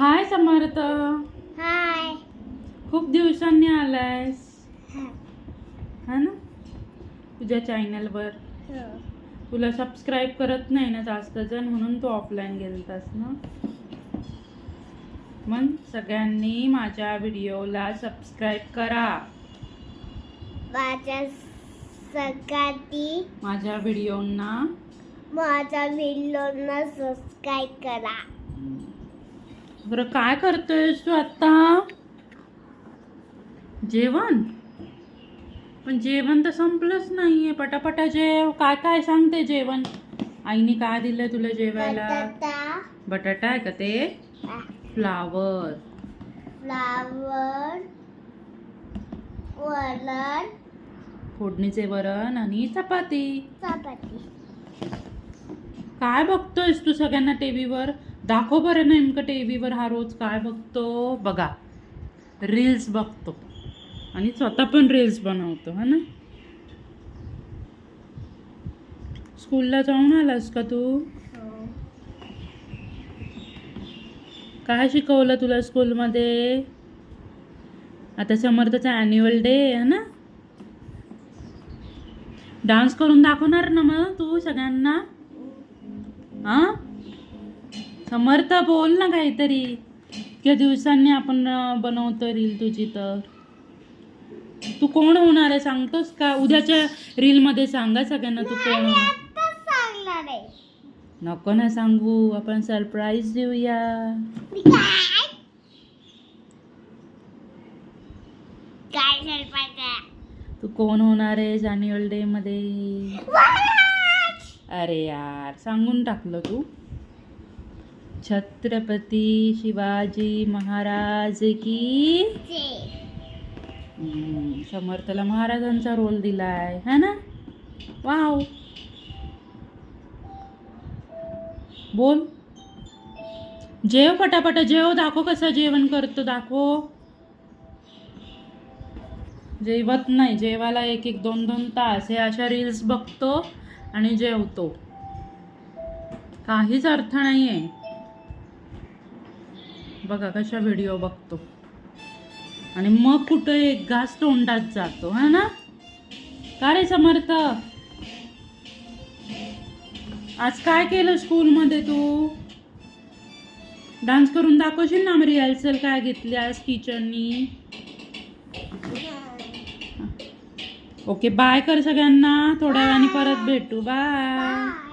हाय समर्थ, हाय. खूप दिवसांनी आलायस हा ना तुझ्या चॅनलवर. तुला सबस्क्राईब करत नाही ना जास्त जण, म्हणून तू ऑफलाईन गेलतास ना. मग सगळ्यांनी माझ्या व्हिडिओला सबस्क्राईब करा. माझ्या सगळ्यांनी माझ्या व्हिडिओंना सबस्क्राईब करा. बरं, काय करतोयस तू आता? जेवण? पण जेवण तर संपलंच नाहीये. पटापटा जेव. काय काय सांगते जेवण? आईने काय दिलंय तुला जेवायला? बटाटा आहे का ते? फ्लावर, वरण, फोडणीचे वरण आणि चपाती. चपाती. काय बघतोयस तू सगळ्यांना टीव्हीवर? दाखव बरं नेमकं टीव्हीवर हा रोज काय बघतो. बघा, रील्स बघतो आणि स्वतः पण रील्स बनवतो हा ना. स्कूलला जाऊन आलास का तू? काय शिकवलं तुला स्कूलमध्ये? आता समर्थचा ॲन्युअल डे आहे ना. डान्स करून दाखवणार ना मग तू सगळ्यांना? हा समर्थ, बोल ना काहीतरी. इतक्या दिवसांनी आपण बनवतो रील तुझी. तर तू कोण होणार आहे सांगतोस का? उद्याच्या रील मध्ये सांगा सगळ्यांना तू कोण होणार. नको ना सांगू, आपण सरप्राईज देऊया. तू कोण होणार आहेस ॲन्युअल डे मध्ये? अरे यार, सांगून टाकलं तू. छत्रपती शिवाजी महाराज की. समर्थला महाराजांचा रोल दिलाय है ना. वाव, बोल. जेव पटापटा, जेव. दाखव कसं जेवण करतो, दाखव. जेवत नाही. जेवायला 1-2 तास हे अशा रील्स बघतो आणि जेवतो. काहीच अर्थ नाहीये. बघा कशा व्हिडिओ बघतो आणि मग कुठं एक घास तोंडात जातो हा ना. का रे समर्थ, आज काय केलं स्कूलमध्ये तू? डान्स करून दाखवशील ना? रिहर्सल काय घेतली आज टीचरनी? ओके, बाय कर सगळ्यांना. थोड्या वेळाने परत भेटू. बाय.